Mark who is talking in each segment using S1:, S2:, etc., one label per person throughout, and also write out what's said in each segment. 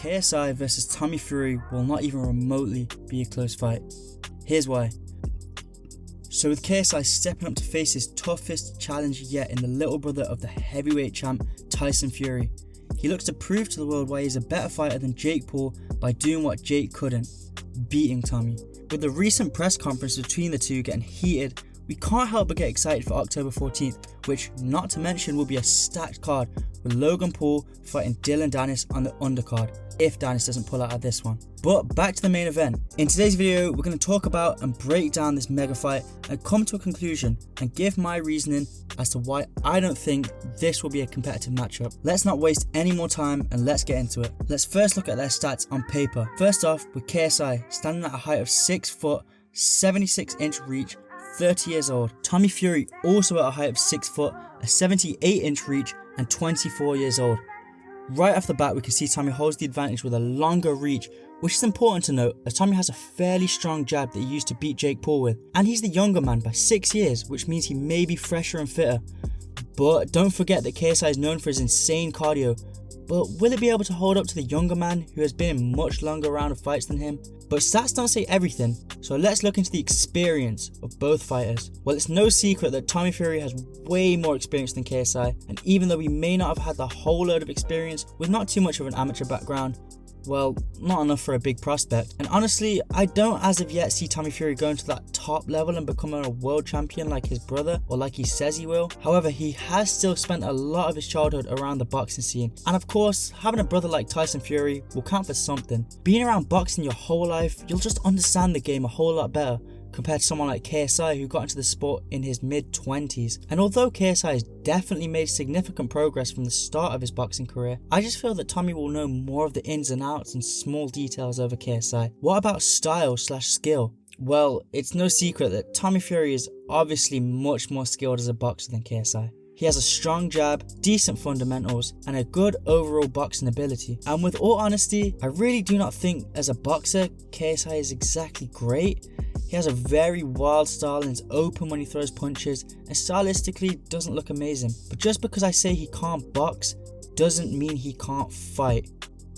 S1: KSI versus Tommy Fury will not even remotely be a close fight. Here's why. So with KSI stepping up to face his toughest challenge yet in the little brother of the heavyweight champ Tyson Fury, he looks to prove to the world why he's a better fighter than Jake Paul by doing what Jake couldn't, beating Tommy. With the recent press conference between the two getting heated, we can't help but get excited for October 14th, which, not to mention, will be a stacked card with Logan Paul fighting Dylan Dennis on the undercard, if Dennis doesn't pull out of this one. But back to the main event. In today's video, we're going to talk about and break down this mega fight and come to a conclusion and give my reasoning as to why I don't think this will be a competitive matchup. Let's not waste any more time and let's get into it. Let's first look at their stats on paper. First off, with KSI standing at a height of 6 foot, 76 inch reach, 30 years old. Tommy Fury also at a height of 6 foot, a 78 inch reach and 24 years old. Right off the bat we can see Tommy holds the advantage with a longer reach, which is important to note as Tommy has a fairly strong jab that he used to beat Jake Paul with, and he's the younger man by 6 years, which means he may be fresher and fitter. But don't forget that KSI is known for his insane cardio, but will it be able to hold up to the younger man who has been in much longer round of fights than him? But stats don't say everything, so let's look into the experience of both fighters. Well, it's no secret that Tommy Fury has way more experience than KSI, and even though he may not have had the whole load of experience with not too much of an amateur background, well, not enough for a big prospect. And honestly, I don't as of yet see Tommy Fury going to that top level and becoming a world champion like his brother or like he says he will. However, he has still spent a lot of his childhood around the boxing scene. And of course, having a brother like Tyson Fury will count for something. Being around boxing your whole life, you'll just understand the game a whole lot better compared to someone like KSI who got into the sport in his mid-20s. And although KSI has definitely made significant progress from the start of his boxing career, I just feel that Tommy will know more of the ins and outs and small details over KSI. What about style/skill? Well, it's no secret that Tommy Fury is obviously much more skilled as a boxer than KSI. He has a strong jab, decent fundamentals, and a good overall boxing ability. And with all honesty, I really do not think as a boxer, KSI is exactly great. He has a very wild style and is open when he throws punches, and stylistically doesn't look amazing. But just because I say he can't box, doesn't mean he can't fight.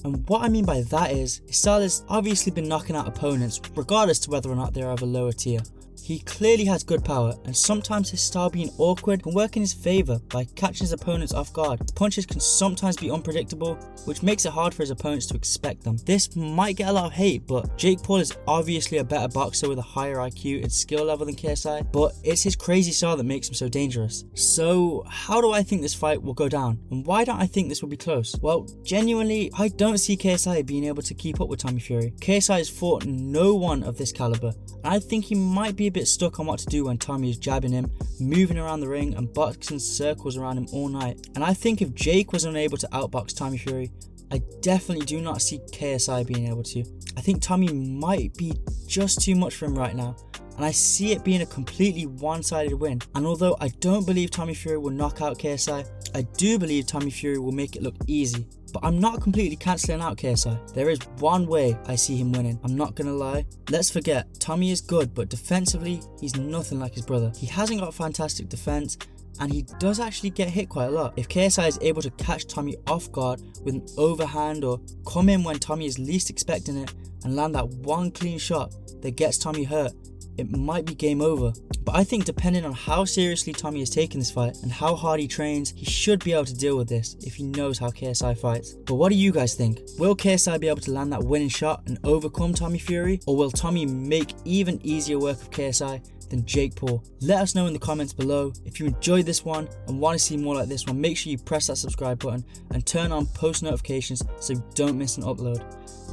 S1: And what I mean by that is, his style has obviously been knocking out opponents, regardless to whether or not they're of a lower tier. He clearly has good power, and sometimes his style being awkward can work in his favour by catching his opponents off guard. His punches can sometimes be unpredictable, which makes it hard for his opponents to expect them. This might get a lot of hate, but Jake Paul is obviously a better boxer with a higher IQ and skill level than KSI, but it's his crazy style that makes him so dangerous. So how do I think this fight will go down, and why don't I think this will be close? Well, genuinely, I don't see KSI being able to keep up with Tommy Fury. KSI has fought no one of this caliber, and I think he might be a bit stuck on what to do when Tommy is jabbing him, moving around the ring and boxing circles around him all night. And I think if Jake was unable to outbox Tommy Fury, I definitely do not see KSI being able to. I think Tommy might be just too much for him right now, and I see it being a completely one-sided win. And although I don't believe Tommy Fury will knock out KSI, I do believe Tommy Fury will make it look easy. But I'm not completely cancelling out KSI. There is one way I see him winning, I'm not gonna lie. Let's forget, Tommy is good, but defensively, he's nothing like his brother. He hasn't got fantastic defense, and he does actually get hit quite a lot. If KSI is able to catch Tommy off guard with an overhand or come in when Tommy is least expecting it and land that one clean shot that gets Tommy hurt, it might be game over. But I think depending on how seriously Tommy is taking this fight and how hard he trains, he should be able to deal with this if he knows how KSI fights. But what do you guys think? Will KSI be able to land that winning shot and overcome Tommy Fury? Or will Tommy make even easier work of KSI than Jake Paul? Let us know in the comments below. If you enjoyed this one and want to see more like this one, make sure you press that subscribe button and turn on post notifications so you don't miss an upload.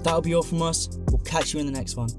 S1: That'll be all from us. We'll catch you in the next one.